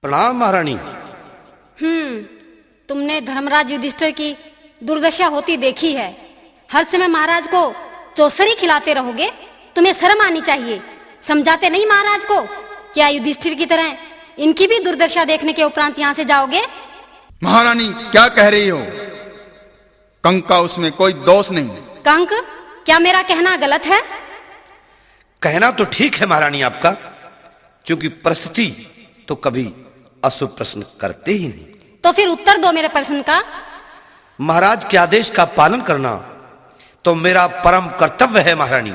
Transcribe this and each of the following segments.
प्रणाम महारानी। तुमने धर्मराज युधिष्ठिर की दुर्दशा होती देखी है। हर समय महाराज को चौसरी खिलाते रहोगे, तुम्हें शर्म आनी चाहिए। समझाते नहीं महाराज को? क्या युधिष्ठिर की तरह इनकी भी दुर्दशा देखने के उपरांत यहाँ से जाओगे? महारानी क्या कह रही हो? कंक का उसमें कोई दोष नहीं। कंक, क्या मेरा कहना गलत है? कहना तो ठीक है महारानी आपका, क्योंकि परिस्थिति तो कभी अशुभ प्रश्न करते ही नहीं। तो फिर उत्तर दो मेरे प्रश्न का। महाराज के आदेश का पालन करना तो मेरा परम कर्तव्य है महारानी।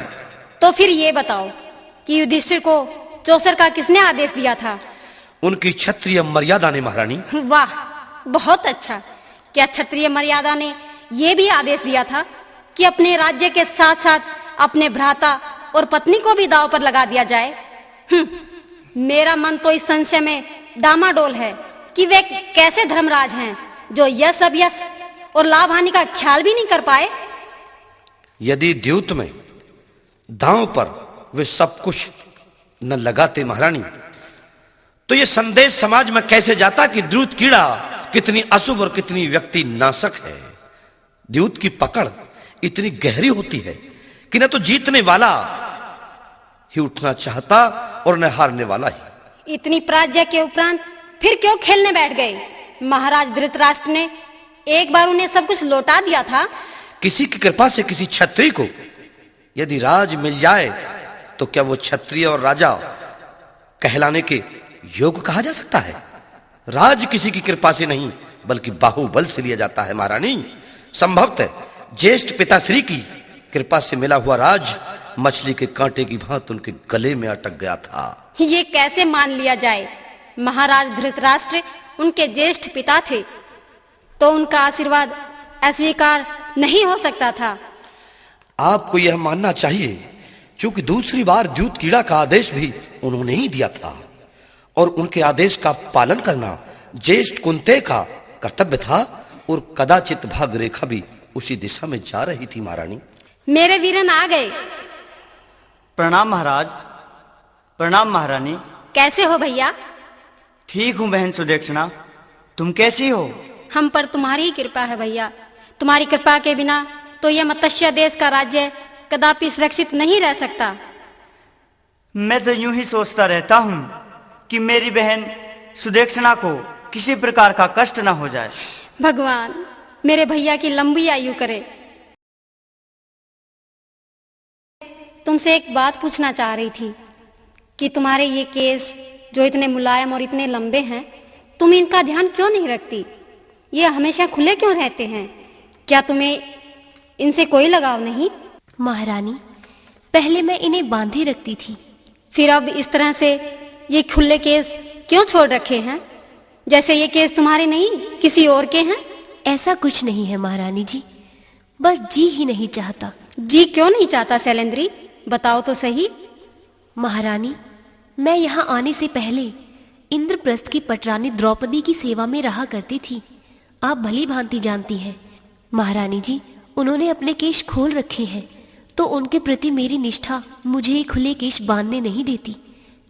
तो फिर ये बताओ कि युधिष्ठिर को चौसर का किसने आदेश दिया था? उनकी क्षत्रिय मर्यादा ने महारानी। वाह, बहुत अच्छा। क्या क्षत्रिय मर्यादा ने यह भी आदेश दिया था कि अपने राज्य के साथ साथ अपने भ्राता और पत्नी को भी दांव पर लगा दिया जाए? मेरा मन तो इस संशय में डामाडोल है कि वे कैसे धर्मराज हैं जो यश अभयश और लाभ हानि का ख्याल भी नहीं कर पाए। यदि द्यूत में दांव पर वे सब कुछ न लगाते महारानी, तो ये संदेश समाज में कैसे जाता कि द्यूत कीड़ा कितनी अशुभ और कितनी व्यक्ति नाशक है। द्यूत की पकड़ इतनी गहरी होती है कि न तो जीतने वाला ही उठना चाहता और न हारने वाला ही। इतनी पराजय के उपरांत फिर क्यों खेलने बैठ गए? महाराज धृतराष्ट्र ने एक बार उन्हें सब कुछ लौटा दिया था। किसी की कृपा से किसी क्षत्रिय को यदि राज मिल जाए तो क्या वो क्षत्रिय और राजा कहलाने के योग्य कहा जा सकता है? राज किसी की कृपा से नहीं बल्कि बाहुबल से लिया जाता है महारानी। संभवतः ज्येष्ठ पिताश्री की कृपा से मिला हुआ राज मछली के कांटे की भांति उनके गले में अटक गया था। ये कैसे मान लिया जाए? महाराज धृतराष्ट्र उनके ज्येष्ठ पिता थे, तो उनका आशीर्वाद अस्वीकार नहीं हो सकता था। आपको यह मानना चाहिए क्योंकि दूसरी बार द्यूत कीड़ा का आदेश भी उन्होंने ही दिया था और उनके आदेश का पालन करना ज्येष्ठ कुंती का कर्तव्य था और कदाचित भाग रेखा भी उसी दिशा में जा रही थी महारानी। मेरे वीरन आ गए। प्रणाम महाराज। प्रणाम महारानी। कैसे हो भैया? ठीक हूँ बहन सुदेक्षणा, तुम कैसी हो? हम पर तुम्हारी ही कृपा है भैया। तुम्हारी कृपा के बिना तो यह मत्स्य देश का राज्य कदापि सुरक्षित नहीं रह सकता। मैं तो यूं ही सोचता रहता हूँ कि मेरी बहन सुदेक्षणा को किसी प्रकार का कष्ट न हो जाए। भगवान मेरे भैया की लंबी आयु करे। तुमसे एक बात पूछना चाह रही थी कि तुम्हारे ये केस जो इतने मुलायम और इतने लंबे हैं, तुम इनका ध्यान क्यों नहीं रखती? ये हमेशा खुले क्यों रहते हैं? क्या तुम्हें इनसे कोई लगाव नहीं? महारानी, पहले मैं इन्हें बांधे रखती थी, फिर अब इस तरह से ये खुले केस क्यों छोड़ रखे हैं, जैसे ये केस तुम्हारे नहीं किसी और के हैं? ऐसा कुछ नहीं है महारानी जी, बस जी ही नहीं चाहता। जी क्यों नहीं चाहता शैलेंद्री? बताओ तो सही। महारानी, मैं यहाँ आने से पहले इंद्रप्रस्थ की पटरानी द्रौपदी की सेवा में रहा करती थी। आप भली भांति जानती हैं महारानी जी, उन्होंने अपने केश खोल रखे हैं, तो उनके प्रति मेरी निष्ठा मुझे खुले केश बांधने नहीं देती।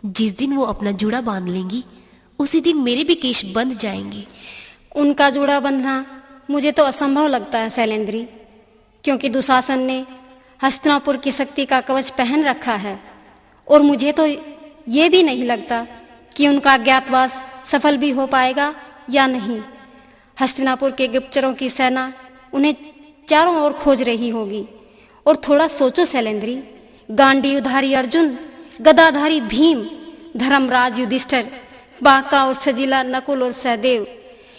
जिस दिन वो अपना जूड़ा बांध लेंगी, उसी दिन मेरे भी केश बंध जाएंगे। उनका जूड़ा बंधना मुझे तो असंभव लगता है शैलेंद्री, क्योंकि दुशासन ने हस्तिनापुर की शक्ति का कवच पहन रखा है और मुझे तो ये भी नहीं लगता कि उनका अज्ञातवास सफल भी हो पाएगा या नहीं। हस्तिनापुर के गुप्तचरों की सेना उन्हें चारों ओर खोज रही होगी। और थोड़ा सोचो शैलेंद्री, गांडीवधारी अर्जुन, गदाधारी भीम, धर्मराज युधिष्ठिर, बांका और सजीला नकुल और सहदेव,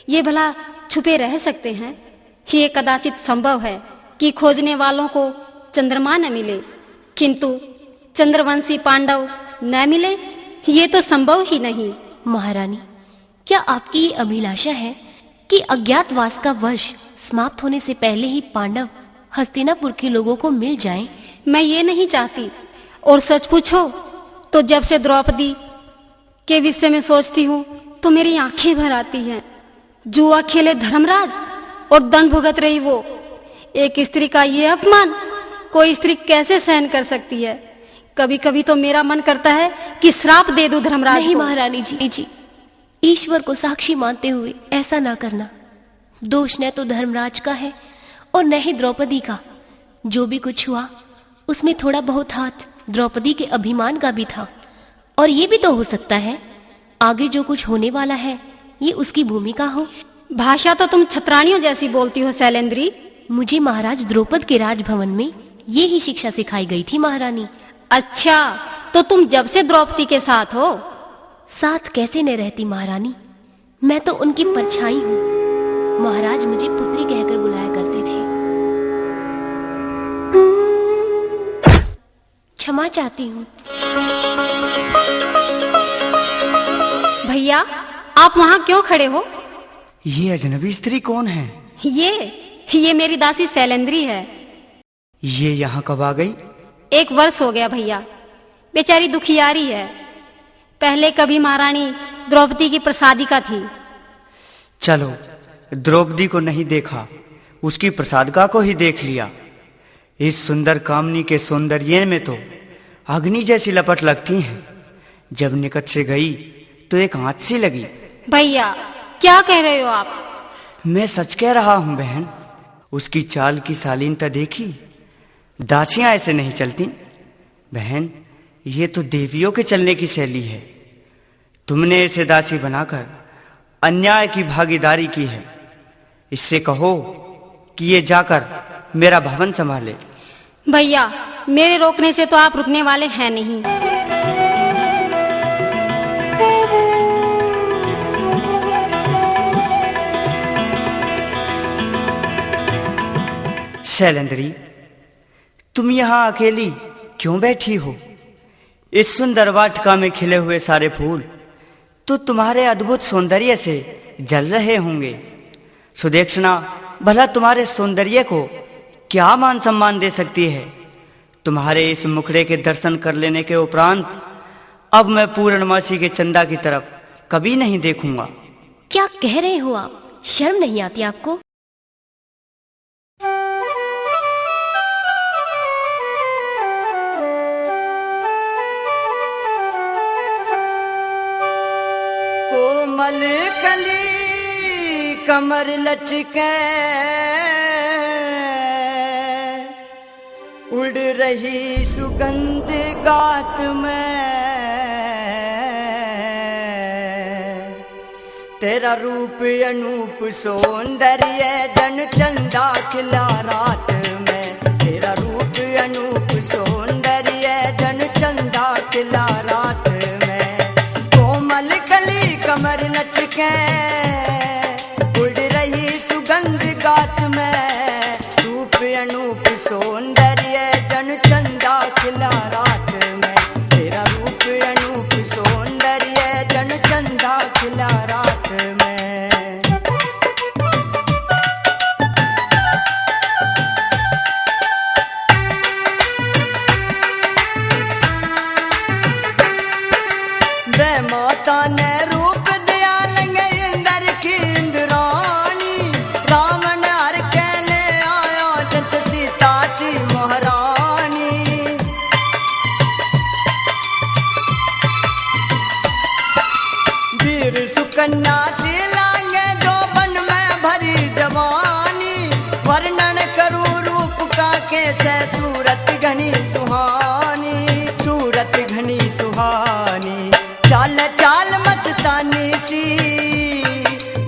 ये भला छुपे रह सकते हैं? ये कदाचित संभव है कि खोजने वालों को चंद्रमा न मिले, किंतु चंद्रवंशी पांडव न मिले, ये तो संभव ही नहीं। महारानी, क्या आपकी ये अभिलाषा है कि अज्ञातवास का वर्ष समाप्त होने से पहले ही पांडव हस्तिनापुर के लोगों को मिल जाएं? मैं ये नहीं चाहती, और सच पूछो तो जब से द्रौपदी के विषय में सोचती हूँ तो मेरी आंखें भर आती हैं। जुआ खेले धर्मराज और दंड भुगत रही वो। एक स्त्री का ये अपमान कोई स्त्री कैसे सहन कर सकती है? कभी कभी तो मेरा मन करता है कि श्राप दे दूं धर्मराज नहीं को। महारानी जी, ईश्वर को साक्षी मानते हुए ऐसा ना करना। दोष न तो धर्मराज का है और न ही द्रौपदी का। जो भी कुछ हुआ उसमें थोड़ा बहुत हाथ द्रौपदी के अभिमान का भी था। और ये भी तो हो सकता है आगे जो कुछ होने वाला है ये उसकी भूमिका हो। भाषा तो तुम छत्राणियों जैसी बोलती हो शैलेंद्री। मुझे महाराज द्रौपद के राजभवन में ये ही शिक्षा सिखाई गई थी महारानी। अच्छा, तो तुम जब से द्रौपदी के साथ हो? साथ कैसे न रहती महारानी, मैं तो उनकी परछाई हूँ। महाराज मुझे पुत्री कहकर बुलाया करते थे। क्षमा चाहती हूँ। भैया, आप वहाँ क्यों खड़े हो? ये अजनबी स्त्री कौन है? ये मेरी दासी शैलेंद्री है। ये यहाँ कब आ गई? 1 वर्ष हो गया भैया। बेचारी दुखियारी है। पहले कभी महारानी द्रौपदी की प्रसादिका थी। चलो, द्रौपदी को नहीं देखा, उसकी प्रसादिका को ही देख लिया। इस सुंदर कामनी के सौंदर्य में तो अग्नि जैसी लपट लगती हैं। जब निकट से गई तो एक हाथ सी लगी। भैया, क्या कह रहे हो आप? मैं सच कह रहा हूं बहन। उसकी चाल की शालीनता देखी? दासियां ऐसे नहीं चलती बहन। ये तो देवियों के चलने की शैली है। तुमने इसे दासी बनाकर अन्याय की भागीदारी की है। इससे कहो कि ये जाकर मेरा भवन संभाले। भैया, मेरे रोकने से तो आप रुकने वाले हैं नहीं। शैलेंद्री, तुम यहाँ अकेली क्यों बैठी हो? इस सुंदर वाटिका में खिले हुए सारे फूल तो तुम्हारे अद्भुत सौंदर्य से जल रहे होंगे। सुदेक्षणा भला तुम्हारे सौंदर्य को क्या मान सम्मान दे सकती है? तुम्हारे इस मुखड़े के दर्शन कर लेने के उपरांत अब मैं पूर्णमासी के चंदा की तरफ कभी नहीं देखूंगा। क्या कह रहे हो आप? शर्म नहीं आती आपको? कोमल कली कमर लचके उड़ रही सुगंध गात में। तेरा रूप अनूप सौंदर्य जन चंदा खिला रात में। तेरा रूप अनूप सौंदर्य जन चंदा खिला रात में। कोमल कली कमर लचके उड़ रही सुगंध गात में। रूप अनूप सौंदर्य जन चंदा खिला रात में। तेरा रूप अनूप सौंदर्य जन चंदा खिला रात में। वे माता ने रूप दिया लंगे इंद्र की इंद्रानी। रावण हर के ले आया जच सीता सी महारानी। वीर सुकन्या सी लांगे जो बन में भरी जवानी। वर्णन करूं रूप का कैसे सूरत घनी सुहानी। सूरत घनी सुहानी। चाल चाल मस्तानी सी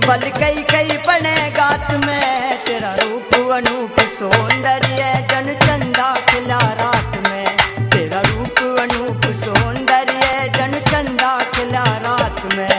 बल कई कई पड़े गात में। तेरा रूप अनूप सौंदर्य जन चंदा खिला रात में। तेरा रूप अनूप सौंदर्य जन चंदा खिला रात में।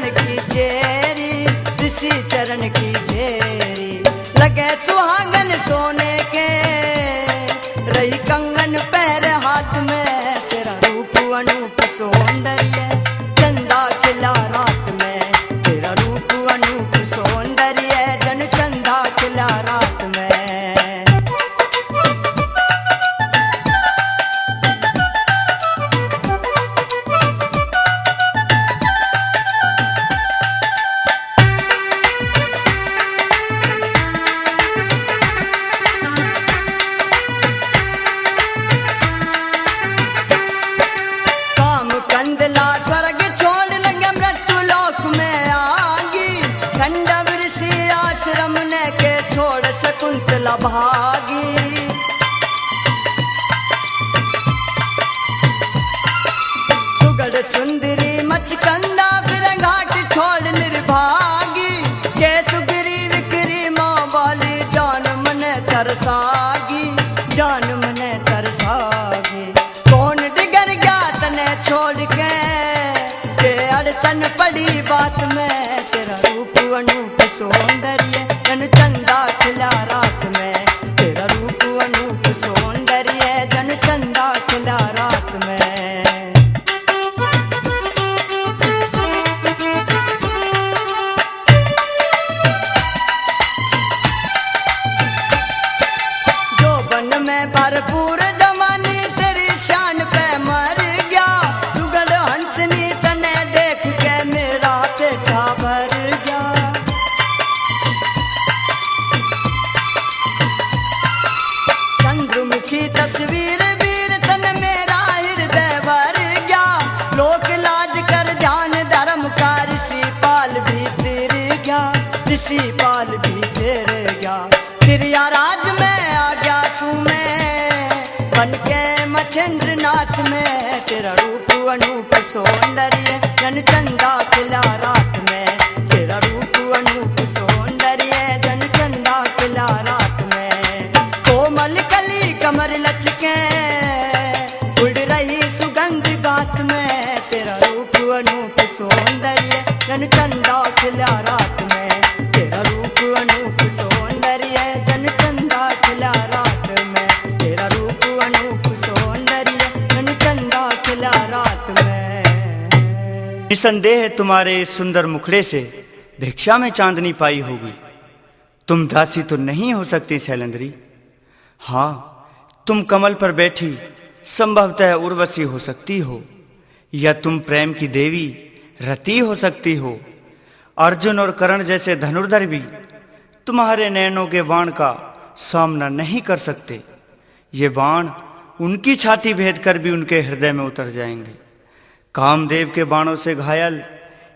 चरण की चेरी, ऋषि चरण की चेरी। लगे सुहागन सोने के, रही कंगन पैर हाथ में, तेरा रूप अनूप सौंदर्य चंदा खिला रात में, तेरा रूप अनूप सौंदर्य जन चंदा खिला रात में। काम कंदला स्वर्ग छोड़ लगे मृत्यु लोक में आगी, खंडव ऋषि आश्रम ने के छोड़ शकुंतला भागी। सुगढ़ सुंदरी मचकंदा फिर घाट छोड़ निर्भागी, के सुगरी विक्री माँ वाली जान मने तरसागी, जान मने तरसागी। कौन डिगर गया तने छोड़ के अड़चन पड़ी बात में, तेरा रूप अनूप सौंदर्य जन चंदा खिला रात में, तेरा रूप अनूप सौंदर्य जन चंदा खिला रात में। जो बन में भरपूर जवानी तेरी शान पे मर गया, सुगढ़ हंसनी तने देख के मेरा पेटा भर गया। चंद्रमुखी तस्वीर वीर तन मेरा हृदय भर गया, लोक लाज कर ध्यान धर्म का ऋषि पाल भी तेर गया, ऋषि पाल भी तेर गया। तिरिया राज में आ गया सू में बन के मछेंद्र नाथ में, तेरा रूप अनूप सौंदर्य जन चंदा खिला रात में, तेरा रूप अनूप सौंदर्य जन चंदा खिला रात में। कोमल कली कमर लचके उड़ रही सुगंध गात में, तेरा रूप अनूप सौंदर्य जन चंदा खिला रात में, तेरा रूप अनूप सौंदर्य जन चंदा खिला रात में, तेरा रूप अनूप सौंदर्य जन चंदा खिला रात में। निसंदेह तुम्हारे इस सुंदर मुखड़े से भिक्षा में चांदनी पाई होगी। तुम दासी तो नहीं हो सकती शैलेंद्री। हाँ, तुम कमल पर बैठी संभवतः उर्वशी हो सकती हो, या तुम प्रेम की देवी रति हो सकती हो। अर्जुन और कर्ण जैसे धनुर्धर भी तुम्हारे नयनों के बाण का सामना नहीं कर सकते। ये बाण उनकी छाती भेद कर भी उनके हृदय में उतर जाएंगे। कामदेव के बाणों से घायल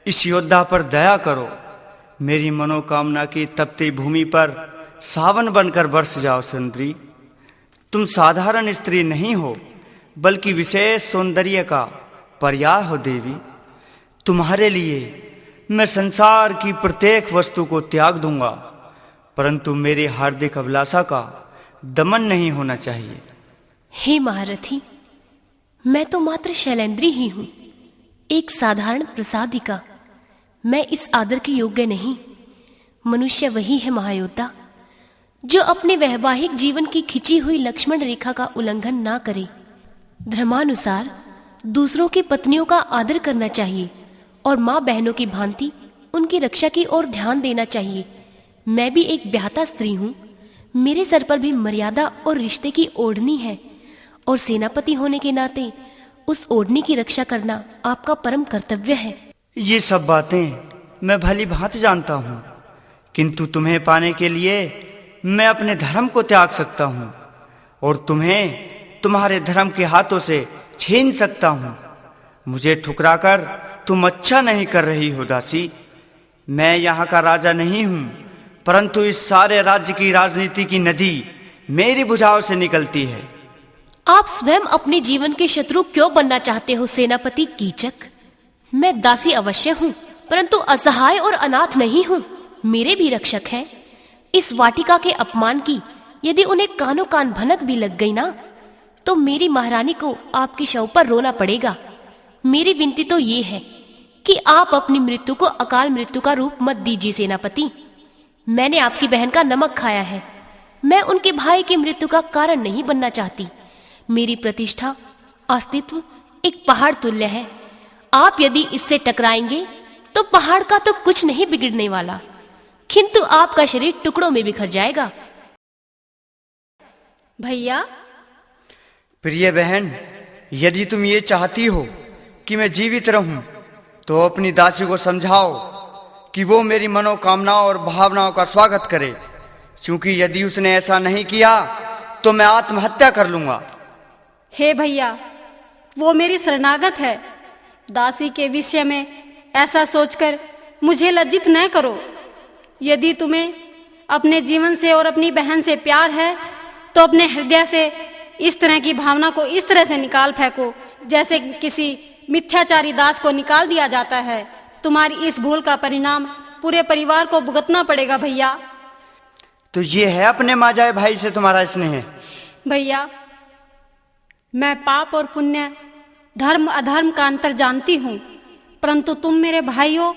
इस योद्धा पर दया करो। मेरी मनोकामना की तपती भूमि पर सावन बनकर बरस जाओ सुंदरी। तुम साधारण स्त्री नहीं हो, बल्कि विशेष सौंदर्य का पर्याय हो देवी। तुम्हारे लिए मैं संसार की प्रत्येक वस्तु को त्याग दूंगा, परंतु मेरे हार्दिक अभिलाषा का दमन नहीं होना चाहिए। हे महारथी, मैं तो मात्र शैलेंद्री ही हूं, एक साधारण प्रसादिका। मैं इस आदर के योग्य नहीं। मनुष्य वही है महायोद्धा जो अपने वैवाहिक जीवन की खिंची हुई लक्ष्मण रेखा का उल्लंघन ना करे। धर्मानुसार दूसरों की पत्नियों का आदर करना चाहिए और माँ बहनों की भांति उनकी रक्षा की ओर ध्यान देना चाहिए। मैं भी एक ब्याहता स्त्री हूँ। मेरे सर पर भी मर्यादा और रिश्ते की ओढ़नी है, और सेनापति होने के नाते उस ओढ़नी की रक्षा करना आपका परम कर्तव्य है। ये सब बातें मैं भली भांति जानता हूँ, किंतु तुम्हें पाने के लिए मैं अपने धर्म को त्याग सकता हूँ और तुम्हें तुम्हारे धर्म के हाथों से छीन सकता हूँ। मुझे ठुकराकर तुम अच्छा नहीं कर रही हो दासी। मैं यहाँ का राजा नहीं हूँ, परंतु इस सारे राज्य की राजनीति की नदी मेरी भुजाओं से निकलती है। आप स्वयं अपने जीवन के शत्रु क्यों बनना चाहते हो सेनापति कीचक? मैं दासी अवश्य हूँ, परंतु असहाय और अनाथ नहीं हूँ। मेरे भी रक्षक हैं। इस वाटिका के अपमान की यदि उन्हें कानों कान भनक भी लग गई ना, तो मेरी महारानी को आपके शव पर रोना पड़ेगा। मेरी विनती तो ये है कि आप अपनी मृत्यु को अकाल मृत्यु का रूप मत दीजिए सेनापति। मैंने आपकी बहन का नमक खाया है। मैं उनके भाई की मृत्यु का कारण नहीं बनना चाहती। मेरी प्रतिष्ठा, अस्तित्व एक पहाड़ तुल्य है। आप यदि इससे टकराएंगे तो पहाड़ का तो कुछ नहीं बिगड़ने वाला, किंतु आपका शरीर टुकड़ों में बिखर जाएगा। भैया, प्रिय बहन, यदि तुम ये चाहती हो कि मैं जीवित रहूं तो अपनी दासी को समझाओ कि वो मेरी मनोकामनाओं और भावनाओं का स्वागत करे, क्योंकि यदि उसने ऐसा नहीं किया तो मैं आत्महत्या कर लूंगा। हे भैया, वो मेरी शरणागत है। दासी के विषय में ऐसा सोचकर मुझे लज्जित न करो। यदि तुम्हें अपने जीवन से और अपनी बहन से प्यार है तो अपने हृदय से इस तरह की भावना को इस तरह से निकाल फेंको जैसे किसी मिथ्याचारी दास को निकाल दिया जाता है। तुम्हारी इस भूल का परिणाम पूरे परिवार को भुगतना पड़ेगा भैया। तो ये है अपने माजाए भाई से तुम्हारा स्नेह? भैया, मैं पाप और पुण्य, धर्म अधर्म का अंतर जानती हूँ, परंतु तुम मेरे भाई हो,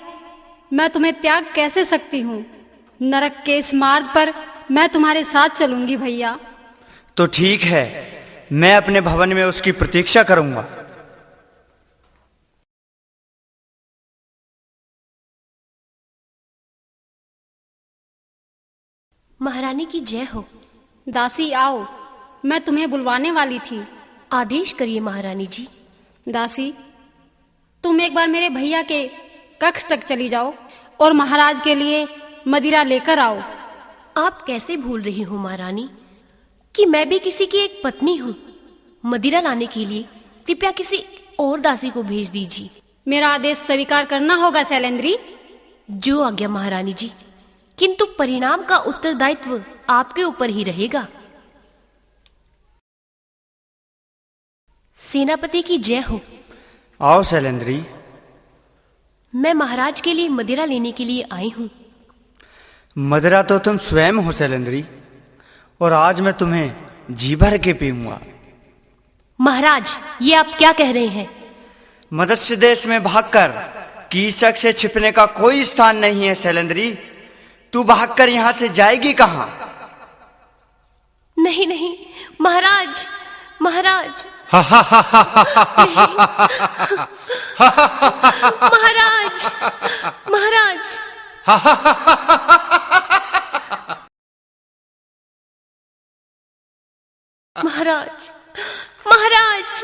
मैं तुम्हें त्याग कैसे सकती हूँ? नरक के इस मार्ग पर मैं तुम्हारे साथ चलूंगी भैया। तो ठीक है, मैं अपने भवन में उसकी प्रतीक्षा करूंगा। महारानी की जय हो। दासी आओ, मैं तुम्हें बुलवाने वाली थी। आदेश करिए महारानी जी। दासी, तुम एक बार मेरे भैया के कक्ष तक चली जाओ और महाराज के लिए मदिरा लेकर आओ। आप कैसे भूल रही हो महारानी कि मैं भी किसी की एक पत्नी हूँ। मदिरा लाने के लिए कृपया किसी और दासी को भेज दीजिए। मेरा आदेश स्वीकार करना होगा शैलेंद्री। जो आज्ञा महारानी जी, किंतु परिणाम का उत्तरदायित्व आपके ऊपर ही रहेगा। सेनापति की जय हो। आओ शैलेंद्री। मैं महाराज के लिए मदिरा लेने के लिए आई हूँ। मदिरा तो तुम स्वयं हो शैलेंद्री, और आज मैं तुम्हें जी भर के पीऊंगा। महाराज, ये आप क्या कह रहे हैं? मत्स्य देश में भागकर कीचक से छिपने का कोई स्थान नहीं है शैलेंद्री। तू भागकर यहां से जाएगी कहां? नहीं नहीं महाराज, महाराज महाराज, महाराज। महाराज, महाराज।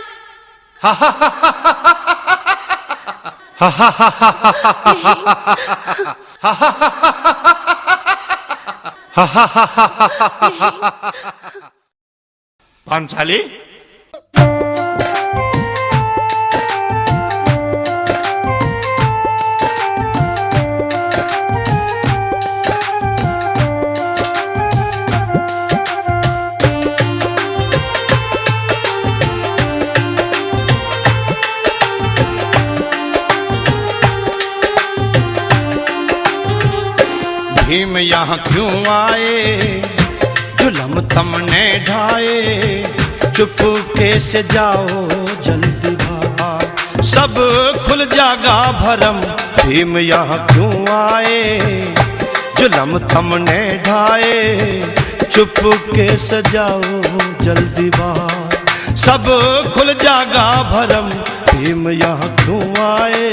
पांचाली, भीम यहाँ क्यों आए, जुल्म तुमने ढाए, चुपके से जाओ जल्दी भाग, सब खुल जागा भरम। भीम यहाँ क्यों आए, जुल्म तुमने ढाए, चुपके से जाओ जल्दी भाग, सब खुल जागा भरम। भीम यहाँ क्यों आए,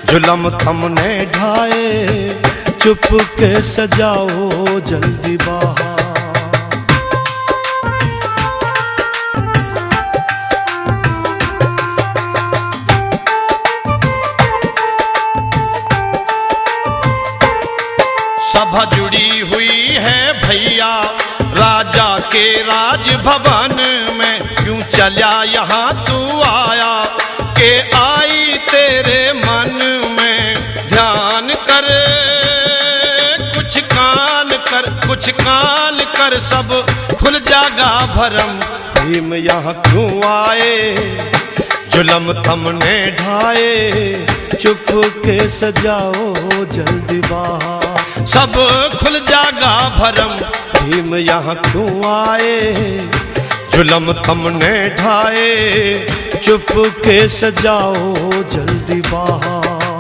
जुल्म तुमने ढाए, चुपके से जाओ जल्दी बाहर। सभा जुड़ी हुई है भैया राजा के राजभवन में, क्यों चला यहाँ तू आया, के आई तेरे मन में। ध्यान कर कुछ काल कर, सब खुल जागा भरम। भीम यहाँ क्यों आए, जुल्म तुमने ढाए, चुपके से जाओ जल्दी बाहर, सब खुल जागा भरम। भीम यहाँ क्यों आए, जुल्म तुमने ढाए, चुपके से जाओ जल्दी बाहर।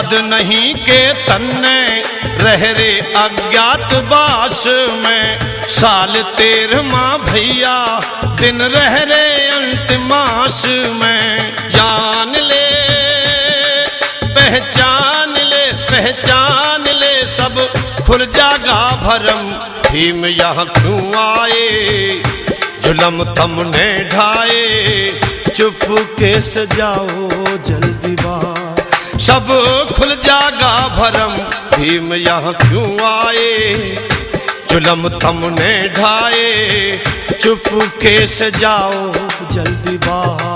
याद नहीं के तन्ने रह रे अज्ञात बास में। साल 13वां भैया दिन रह रे अंतमास में। जान ले पहचान ले पहचान ले सब खुल जागा भरम। भीम यहाँ क्यों आए जुलम थमने ढाए। चुप के सजाओ जल्दी बार सब खुल जागा भरम। भीम यहाँ क्यों आए जुलम थमने ढाए। चुप के सजाओ जल्दी बार।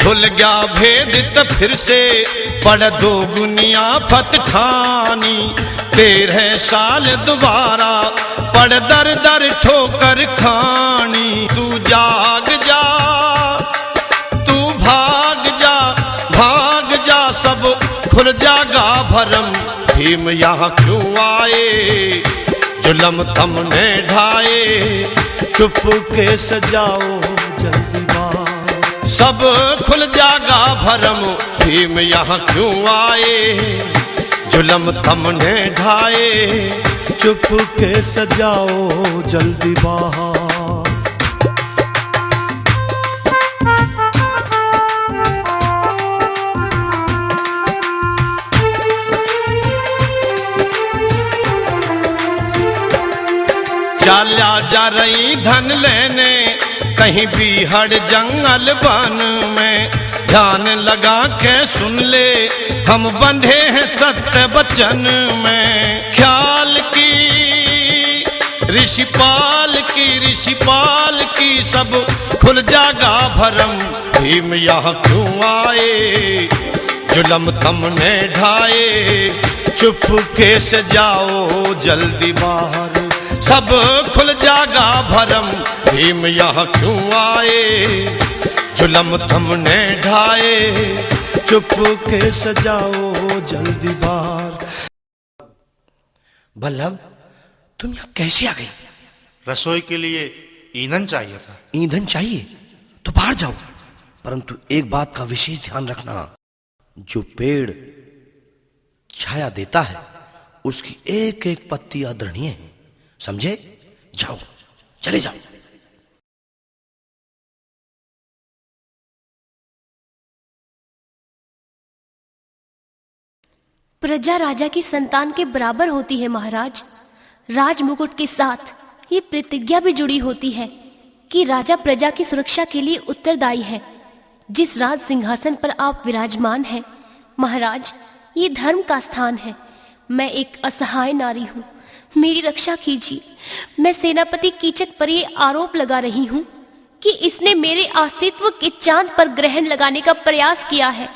खुल गया भेद त फिर से पढ़ दो गुनिया फत ठानी। 13 साल दोबारा पढ़ दर दर ठोकर खानी। तू जाग जा तू भाग जा सब खुल जागा भरम। भीम यहाँ क्यों आए जुलम थमने ढाए। चुप के सजाओ जल्दी बार सब खुल जागा भरम। भीम यहाँ क्यों आए जुलम थमने ढाए। चुप के सजाओ जल्दी बाहर। चाल्या जा रही धन लेने कहीं भी हड़ जंगल बन में। ध्यान लगा के सुन ले हम बंधे हैं सत्य वचन में। ख्याल की ऋषिपाल की सब खुल जागा भरम। भीम यहाँ क्यों आए जुलम थमने ढाए। चुप के से जाओ जल्दी बाहर सब खुल जागा भरम। भीम यहाँ क्यों आए जुलम थमने ढाए। चुप के सजाओ जल्दी बाहर। बल्लभ तुम यहाँ कैसे आ गई? रसोई के लिए ईंधन चाहिए था। ईंधन चाहिए तो बाहर जाओ, परंतु एक बात का विशेष ध्यान रखना। जो पेड़ छाया देता है उसकी एक एक पत्ती आदरणीय है, समझे? जाओ, चले जाओ। प्रजा राजा की संतान के बराबर होती है महाराज। राज मुकुट के साथ ये प्रतिज्ञा भी जुड़ी होती है कि राजा प्रजा की सुरक्षा के लिए उत्तरदायी है। जिस राज सिंहासन पर आप विराजमान हैं महाराज, ये धर्म का स्थान है। मैं एक असहाय नारी हूँ, मेरी रक्षा कीजिए। मैं सेनापति कीचक पर ये आरोप लगा रही हूँ कि इसने मेरे अस्तित्व के चांद पर ग्रहण लगाने का प्रयास किया है,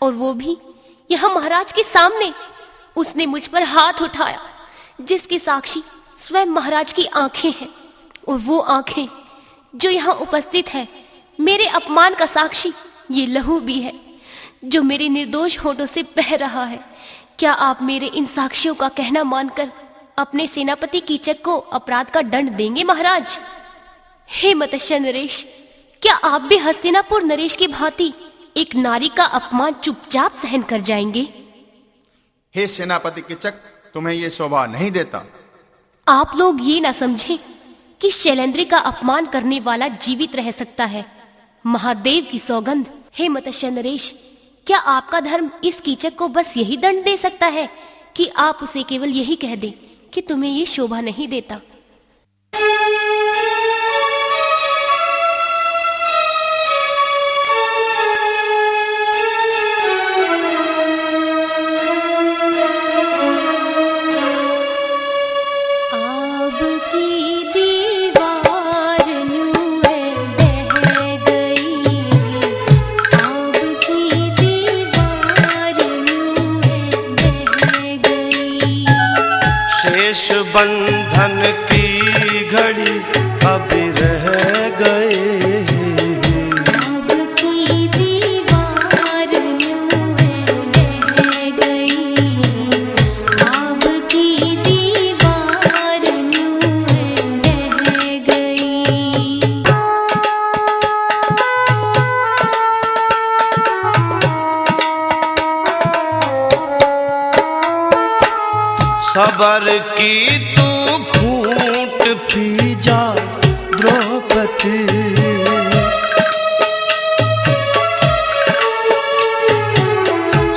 और वो भी यहाँ महाराज के सामने। उसने मुझ पर हाथ उठाया जिसकी साक्षी स्वयं महाराज की आंखें हैं, और वो आंखें जो यहाँ उपस्थित है मेरे अपमान का साक्षी ये लहू भी है जो मेरे निर्दोष होठों से बह रहा है। क्या आप मेरे इन साक्षियों का कहना मानकर अपने सेनापति कीचक को अपराध का दंड देंगे महाराज? हे मत्स्य नरेश, क्या आप भी हस्तिनापुर नरेश की भांति एक नारी का अपमान चुपचाप सहन कर जाएंगे? हे सेनापति कीचक, तुम्हें यह शोभा नहीं देता। आप लोग ये ना समझें कि शैलेंद्री का अपमान करने वाला जीवित रह सकता है। महादेव की सौगंध, हे मत्स्य नरेश, क्या आपका धर्म इस कीचक को बस यही दंड दे सकता है कि आप उसे केवल यही कह दें कि तुम्हें ये शोभा नहीं देता? बंधन की घड़ी अभी रह गए। अब की दीवार यूं है बह गई। अब की दीवार की तू घूंट पी जा द्रौपदी,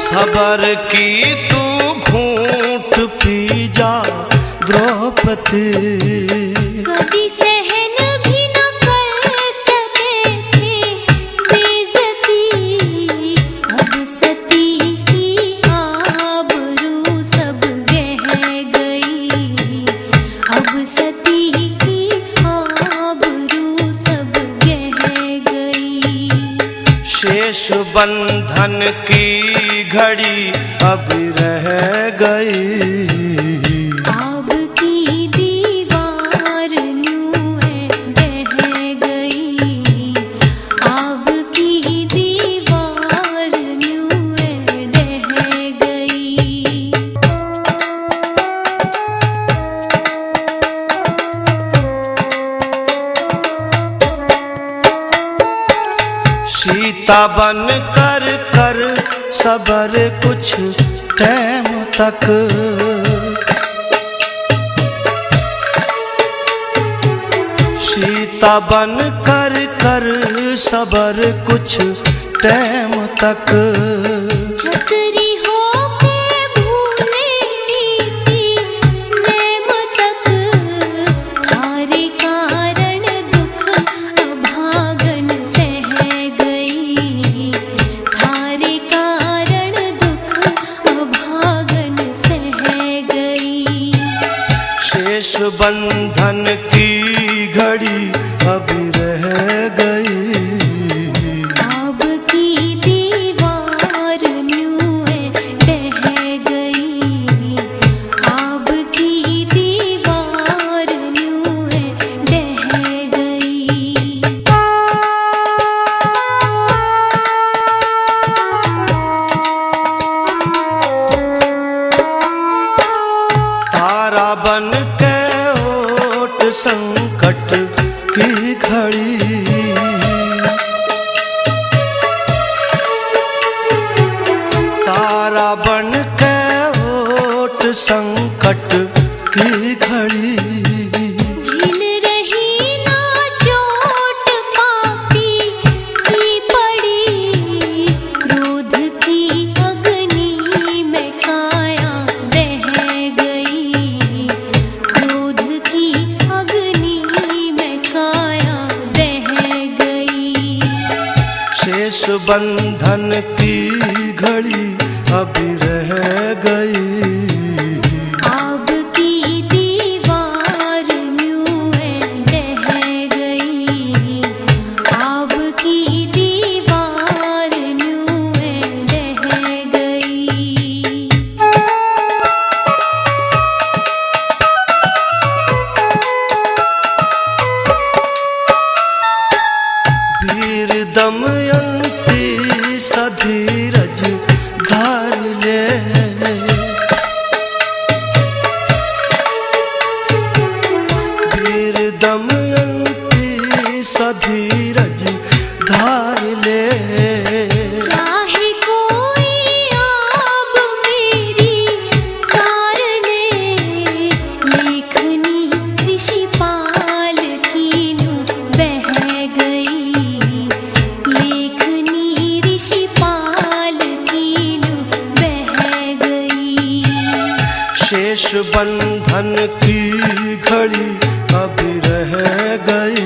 सबर की तू घूंट पी जा द्रौपदी। कभी सहन भी न कर सके थे बेइज्जती, अब सती की आबरू सब बह गई, अब सती की आबरू सब बह गई। शेष बंधन की घड़ी अब रह गई, आब की दीवार न्यूं बह गई, आब की दीवार न्यूं बह गई। सीता बन कर कर सबर कुछ टाइम तक, सीता बन कर कर सबर कुछ टाइम तक। छतरी हो के भूले नीति नेम तक, थारे कारण दुख अभागन सह गई, थारे कारण दुख अभागन सह गई। शेष बंधन की घड़ी अब रह गई, आब की दीवार न्यूं बह गई, आब की दीवार न्यूं बह गई। तारा बन के ओट संकट की घड़ी, तारा बन के ओट संकट की घड़ी। झील रही ना चोट पापी की पड़ी, क्रोध की अग्नि में काया दह गई, क्रोध की अग्नि में काया दह गई। शेष बंधन की घड़ी अब रह गई, आब की दीवार न्यूं बह गई, आब की दीवार न्यूं बह गई। वीर दमयंती सधीरज धार ले, वीर दमयंती सधीरज धार ले। चाहे कोई आब मेरी कारने, लेखनी ऋषिपाल कीनु बह गई, लेखनी ऋषिपाल कीनु बह गई। शेष बंधन की घड़ी अब रह गई,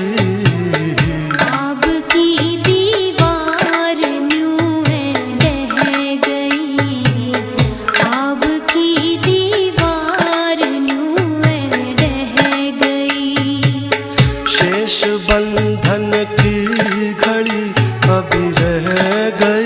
आब की दीवार न्यूं बह गई, आब की दीवार न्यूं बह गई। शेष बंधन की घड़ी अब रह गई।